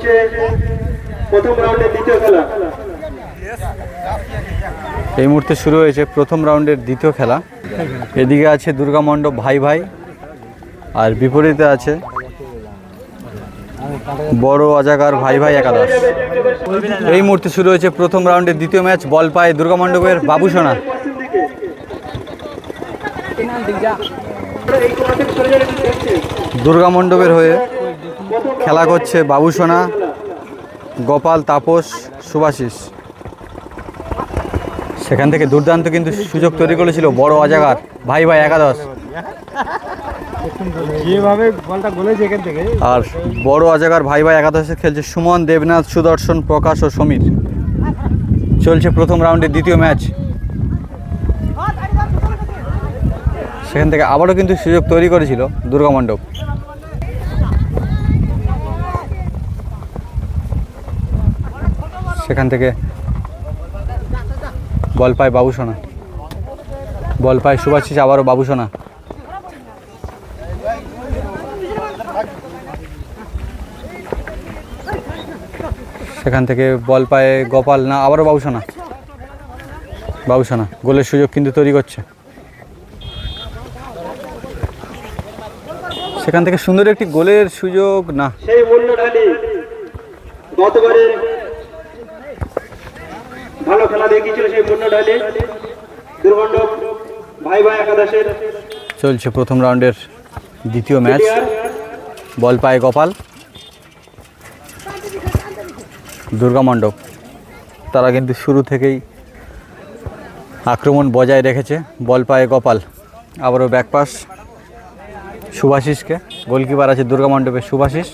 হচ্ছে প্রথম রাউন্ডের দ্বিতীয় খেলা। এই মুহূর্তে শুরু হয়েছে প্রথম রাউন্ডের দ্বিতীয় খেলা। এদিকে আছে দুর্গা মণ্ডপ ভাই ভাই, আর বিপরীতে আছে বড় অজাগার ভাই ভাই একাদশ। এই মুহূর্তে শুরু হয়েছে প্রথম রাউন্ডের দ্বিতীয় ম্যাচ। বল পায় দুর্গা মণ্ডপের বাবু সোনা। দুর্গা মণ্ডপের হয়ে খেলা করছে বাবু সোনা, গোপাল, তাপস, শুভাশিস। সেখান থেকে দুর্দান্ত কিন্তু সুযোগ তৈরি করেছিল বড় অজাগার ভাই ভাই একাদশ। আর বড় অজাগার ভাই ভাই একাদশে খেলছে সুমন, দেবনাথ, সুদর্শন, প্রকাশ ও সমীর। চলছে প্রথম রাউন্ডের দ্বিতীয় ম্যাচ। সেখান থেকে আবারও কিন্তু সুযোগ তৈরি করেছিল দুর্গা মণ্ডপ। সেখান থেকে বল পায় বাবু সোনা, বল পায় শুভাশিস, আবারও বাবু সোনা। সেখান থেকে বল পায় গোপাল, না আবারও বাবু সোনা। বাবু সোনা গোলের সুযোগ কিন্তু তৈরি করছে। সেখান থেকে সুন্দর একটি গোলের সুযোগ, না সেই মূল্যঢালি গতবারে ভালো খেলা দেখিয়েছিল সেই মূল্যঢালি দুর্গমণ্ডপ ভাই ভাই একাদশের। চলছে প্রথম রাউন্ডের দ্বিতীয় ম্যাচ। বল পায় গোপাল, দুর্গা মণ্ডপ তারা কিন্তু শুরু থেকেই আক্রমণ বজায় রেখেছে। বল পায় গোপাল, আবারও ব্যাকপাস শুভাশিসকে। গোলকিপার আছে দুর্গা মণ্ডপে শুভাশিস।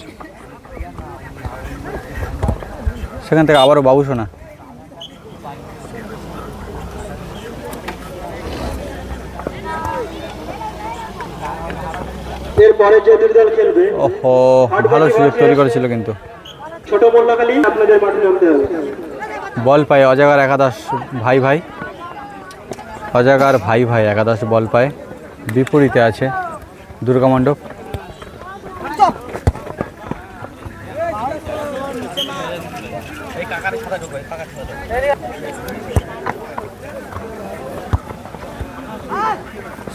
সেখান থেকে আবারও বাবু সোনা। এরপরে যে দুই দল খেলবে, ওহো, ভালো সুযোগ তৈরি করেছিল কিন্তু। ছোট মূল্যখালি আপনাদের মাঠে নামতে হবে। বল পায় অজাগার একাদশ ভাই ভাই, অজাগার ভাই ভাই একাদশ বল পায়। বিপরীতে আছে দুর্গা মণ্ডপ।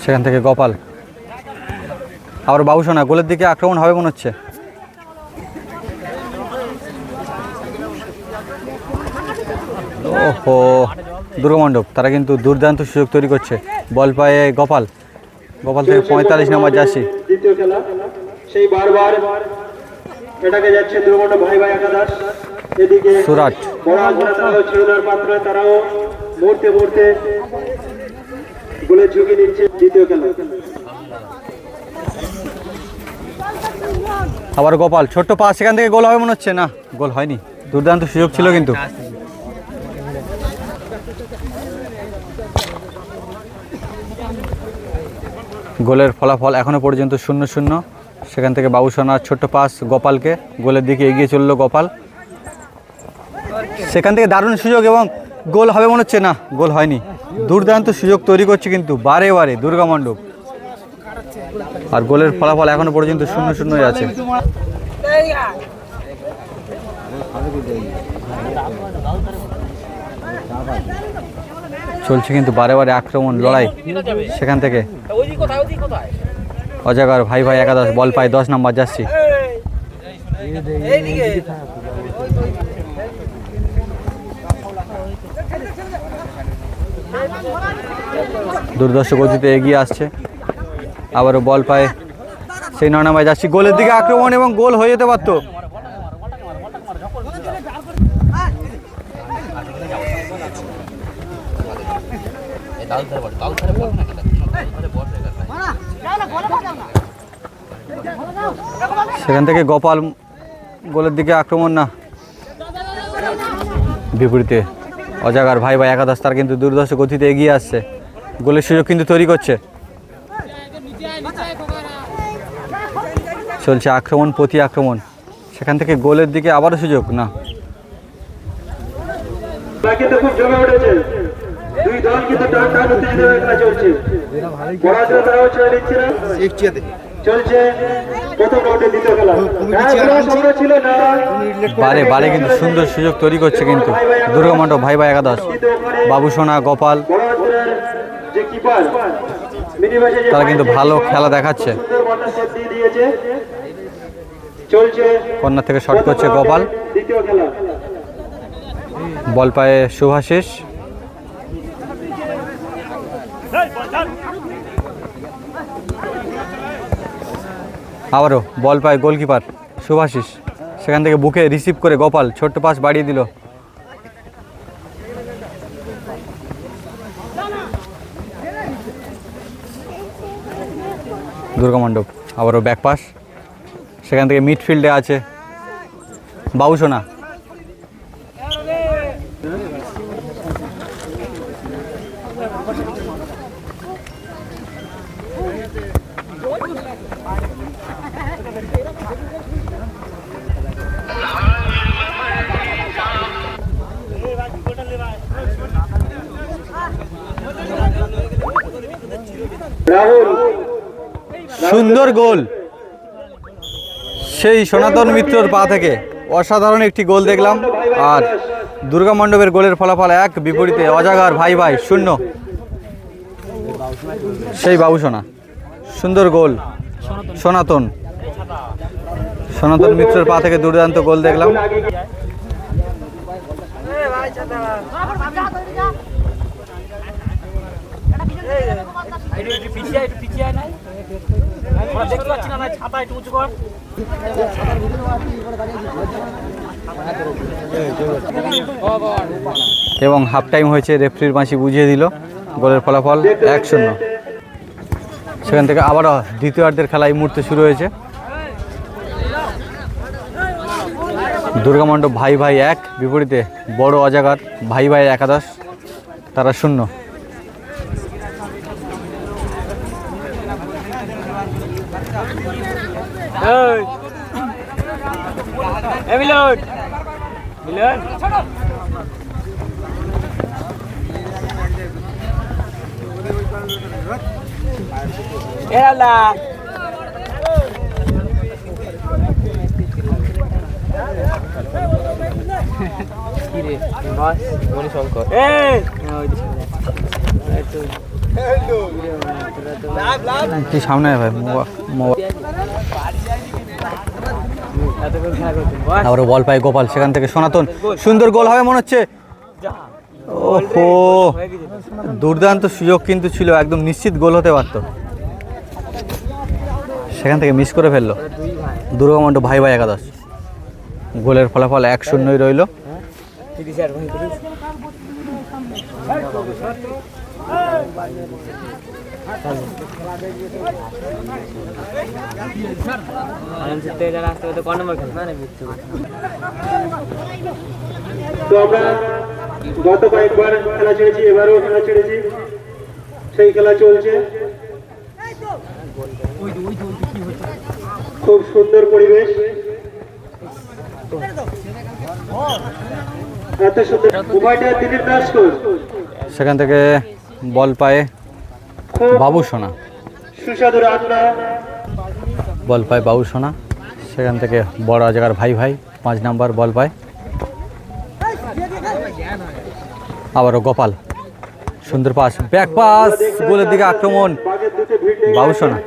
সেখান থেকে গোপাল, আবার বাবু সোনা। গোলের দিকে আক্রমণ হবে মনে হচ্ছে। ওহো, দুর্গা মণ্ডপ তারা কিন্তু দুর্দান্ত সুযোগ তৈরি করছে। বল পায় গোপাল, গোপাল থেকে 45 নম্বর জার্সি। দ্বিতীয় খেলা সেই বারবার এটাকে যাচ্ছে দুর্গমণ্ডপ ভাই ভাই একাদশ। এদিকে সুরাট তারাও ছেলেদের পাত্র, তারাও মুহূর্তে মুহূর্তে গোলের ঝুঁকি নিচ্ছে। দ্বিতীয় খেলা আবার গোপাল, ছোট্ট পাস, সেখান থেকে গোল হবে মনে হচ্ছে। না, গোল হয়নি। দুর্দান্ত সুযোগ ছিল কিন্তু। গোলের ফলাফল এখনো পর্যন্ত 0-0। সেখান থেকে বাবু সোনার ছোট্ট পাস গোপালকে, গোলের দিকে এগিয়ে চলল গোপাল। সেখান থেকে দারুণ সুযোগ এবং গোল হবে মনে হচ্ছে। না, গোল হয়নি। দুর্দান্ত সুযোগ তৈরি করছে কিন্তু বারে বারে দুর্গা মণ্ডপ। আর গোলের ফলাফল এখনো পর্যন্ত 0-0 আছে। চলছে কিন্তু বারে বারে আক্রমণ, লড়াই। সেখান থেকে অজাগার ভাই ভাই একাদশ বল পায় 10 নম্বর জার্সি। দুর্দর্শ গতিতে এগিয়ে আসছে। আবারও বল পায় সেই 9 নম্বর জার্সি। গোলের দিকে আক্রমণ এবং গোল হয়ে যেতে পারত। সেখান থেকে গোপাল, গোলের দিকে আক্রমণ, না বিপরীতে অজাগার ভাই ভাই একাদশ তার কিন্তু দুর্ধর্ষ গতিতে এগিয়ে আসছে। গোলের সুযোগ কিন্তু তৈরি করছে। চলছে আক্রমণ প্রতি আক্রমণ। সেখান থেকে গোলের দিকে আবারও সুযোগ, না খুব জমে উঠেছে। দুই দল কিন্তু টান টান উত্তেজিত হয়ে খেলা চলছে। পরাজয় তারাও ছেড়ে দিচ্ছে না। চলছে প্রথম রাউন্ডের দ্বিতীয় খেলা। আমরা ছিল না বারে বারে কিন্তু সুন্দর সুযোগ তৈরি করছে কিন্তু দুর্গা মণ্ডপ ভাই ভাই একাদশ। বাবু সোনা, গোপাল বড় অঞ্চলের যে কিপার মিনিবাসে যে তারা কিন্তু ভালো খেলা দেখাচ্ছে। সুন্দর বলটা সেট দিয়ে দিয়েছে। চলছে কর্নার থেকে শট করছে গোপাল, দ্বিতীয় খেলা। বল পায়ে শুভাশিস। আবারও বল পায় গোলকিপার শুভাশিস, সেখান থেকে বুকে রিসিভ করে গোপাল ছোট্ট পাস বাড়িয়ে দিল। দুর্গা মণ্ডপ আবারও ব্যাক পাস, সেখান থেকে মিডফিল্ডে আছে বাবুসোনা। রাহুল সুন্দর গোল সেই সনাতন মিত্রর পা থেকে, অসাধারণ একটি গোল দেখলাম। আর দুর্গা মণ্ডপের গোলের ফলাফল 1, বিপরীতে অজাগার ভাই ভাই 0। সেই বাবুসোনা সুন্দর গোল, সনাতন মিত্রের পা থেকে দুর্দান্ত গোল দেখলাম। এবং হাফ টাইম হয়েছে, রেফারির বাঁশি বুঝিয়ে দিল, গোলের ফলাফল 1-0। সেখান থেকে আবারও দ্বিতীয়ার্ধের খেলা এই মুহূর্তে শুরু হয়েছে। দুর্গা মণ্ডপ ভাই ভাই 1, বিপরীতে বড় অজাগার ভাই ভাই একাদশ, তারা 0। সামনে ভাই আবারও বল পায় গোপাল, সেখান থেকে সনাতন, সুন্দর গোল হবে মনে হচ্ছে। ওহো, দুর্দান্ত সুযোগ কিন্তু ছিল, একদম নিশ্চিত গোল হতে পারত, সেখান থেকে মিস করে ফেললো দুর্গা মণ্ডপ ভাই ভাই একাদশ। গোলের ফলাফল 1-0 রইল। তো আমরা গত কয়েকবার খেলা ছেড়েছি, এবারও খেলা ছেড়েছি, সেই খেলা চলছে। খুব সুন্দর পরিবেশ, এত সুন্দর উভয়টা দিনের কাজ কর। সেখান থেকে বল পায়ে বাবুসোনা, সুস্বাদু রান্না, বল পায় বাবুসোনা, সেখান থেকে বড় জায়গার ভাই ভাই 5 নাম্বার বল পায়। আবারও গোপাল, সুন্দর পাস, ব্যাক পাস, গোলের দিকে আক্রমণ বাবুসোনা,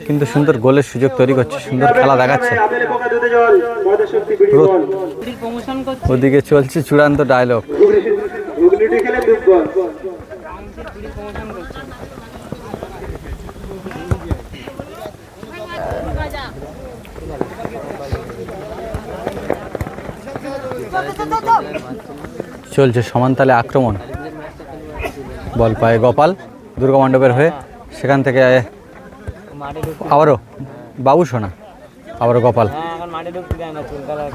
কিন্তু সুন্দর গোলের সুযোগ তৈরি করছে, সুন্দর খেলা দেখাচ্ছে। ওদিকে চলছে চূড়ান্ত ডায়লগ। চলছে সমানতালে আক্রমণ, বল পায় গোপাল দুর্গা মণ্ডপের হয়ে, সেখান থেকে আবারও বাবুসোনা, আবারও গোপাল,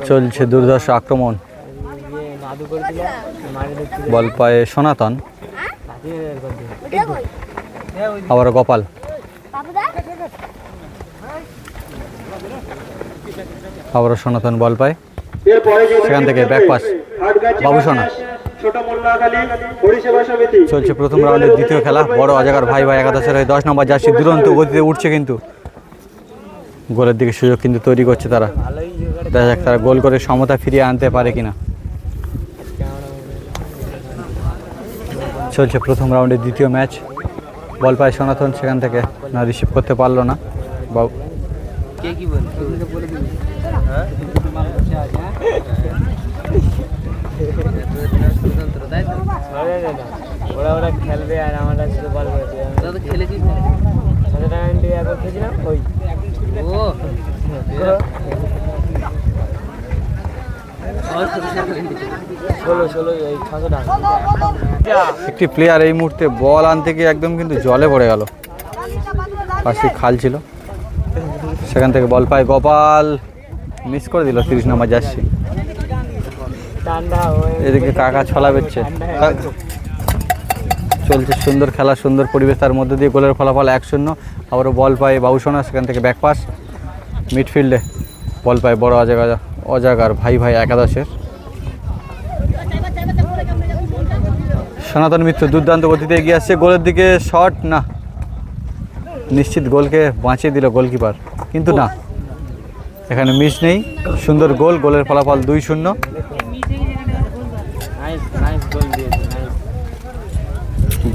চলছে দুর্ধর্ষ আক্রমণ, বল পায় সনাতন, আবারও গোপাল, আবারও সনাতন বল পায়, সেখান থেকে ব্যাক পাস বাবুসোনা। চলছে প্রথম রাউন্ডের দ্বিতীয় খেলা, বড় অজাগার ভাই ভাই একাদশের হয়ে 10 নম্বর জার্সি দুরন্ত গতিতে উঠছে, কিন্তু গোলের দিকে সুযোগ কিন্তু তৈরি করছে তারা। দেখা যাক তারা গোল করে সমতা ফিরিয়ে আনতে পারে কিনা। চলছে প্রথম রাউন্ডের দ্বিতীয় ম্যাচ। বল পায় সনাতন, সেখান থেকে না রিসিভ করতে পারলো না। বাবু ওরা খেলবে আর আমরা শুধু বল করছি। তো খেলেছি এখন খেয়েছিলাম ওই ও একটি প্লেয়ার এই মুহূর্তে বল আনতে গিয়ে একদম কিন্তু জলে পড়ে গেল। পাশে খাল ছিল, সেখান থেকে বল পায় গোপাল, মিস করে দিল 30 নম্বর জার্সি। এদিকে কাকা ছলা বেচছে। চলছে সুন্দর খেলা, সুন্দর পরিবেশ, তার মধ্যে দিয়ে গোলের ফলাফল 1-0। আবারও বল পায় বাবুসোনা, সেখান থেকে ব্যাকপাস মিডফিল্ডে বল পায় বড় অজাগার ভাই একাদশের সনাতন মিত্র। দুর্দান্ত গতিতে এগিয়ে আসছে, গোলের দিকে শট না, নিশ্চিত গোলকে বাঁচিয়ে দিল গোলকিপার, কিন্তু না, এখানে মিস নেই। সুন্দর গোল, গোলের ফলাফল 2-0।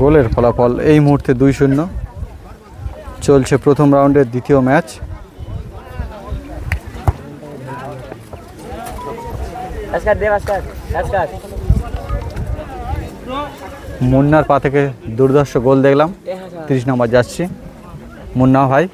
গোলের ফলাফল এই মুহূর্তে 2-0। চলছে প্রথম রাউন্ডের দ্বিতীয় ম্যাচ। মুন্নার পা থেকে দুর্ধর্ষ গোল দেখলাম, 30 নম্বর যাচ্ছি মুন্না ভাই।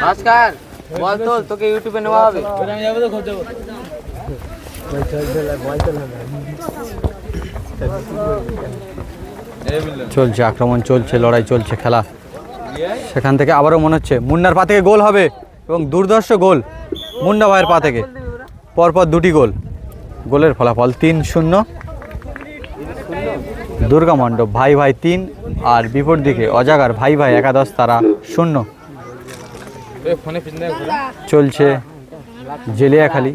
নমস্কার, বল তোল, তোকে ইউটিউবে নেওয়া হবে। আমি যাবো তো, খোঁজ যাবো। চলছে আক্রমণ, চলছে লড়াই, চলছে খেলা। সেখান থেকে আবারও মনে হচ্ছে মুন্নার পা থেকে গোল হবে, এবং দুর্ধর্ষ গোল মুন্না ভাইয়ের পা থেকে, পরপর 2টি গোল। গোলের ফলাফল 3-0। দুর্গা মণ্ডপ ভাই 3 আর বিপরীত দিকে অজাগার ভাই একাদশ, তারা 0। চলছে জেলিয়াখালী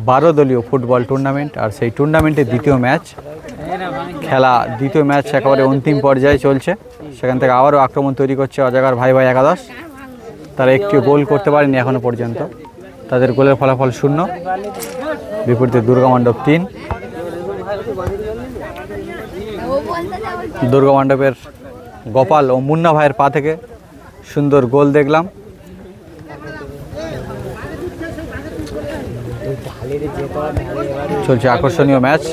12 দলীয় ফুটবল টুর্নামেন্ট, আর সেই টুর্নামেন্টের দ্বিতীয় ম্যাচ খেলা। দ্বিতীয় ম্যাচ একেবারে অন্তিম পর্যায়ে চলছে। সেখান থেকে আবারও আক্রমণ তৈরি করছে অজাগার ভাই একাদশ। তারা একটিও গোল করতে পারেনি এখনো পর্যন্ত, তাদের গোলের ফলাফল 0। বিপরীতে দুর্গা মণ্ডপ 3। দুর্গা মণ্ডপের গোপাল ও মুন্না ভাইয়ের পা থেকে সুন্দর গোল দেখলাম। চলছে আকর্ষণীয় ম্যাচ।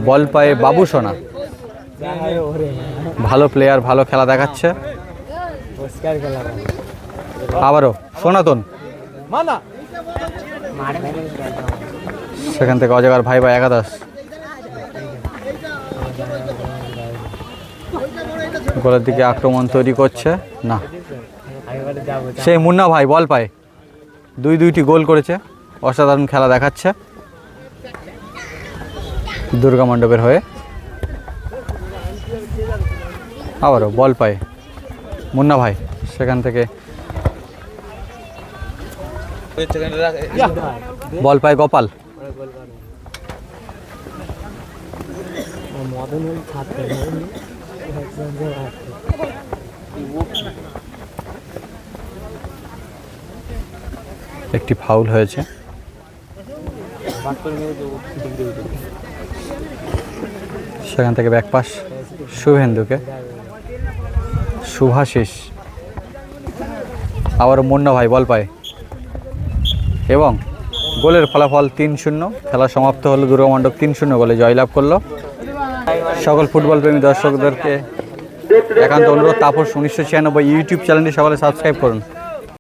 বল পায়ে বাবুসোনা, ভালো প্লেয়ার, ভালো খেলা দেখাচ্ছে। আবারও সনাতন, সেখান থেকে অজাগার ভাই একাদশ। গোলের দিকে আক্রমণ তৈরি করছে না, সেই মুন্না ভাই বল পায়, 2টি গোল করেছে, অসাধারণ খেলা দেখাচ্ছে দুর্গা মণ্ডপের হয়ে। আবারও বল পায় মুন্না ভাই, সেখান থেকে বল পায় গোপাল। একটি ফাউল হয়েছে। সেখান থেকে ব্যাকপাস শুভেন্দুকে, শুভাশিস। আবারও মুন্না ভাই বল পায়, এবং গোলের ফলাফল 3-0। খেলা সমাপ্ত হলো, দুর্গা মণ্ডপ 3-0 গোলে জয়লাভ করলো। সকল ফুটবল প্রেমী দর্শকদেরকে একান্ত অনুরোধ, তাপস 1996 ইউটিউব চ্যানেলটি সকলে সাবস্ক্রাইব করুন।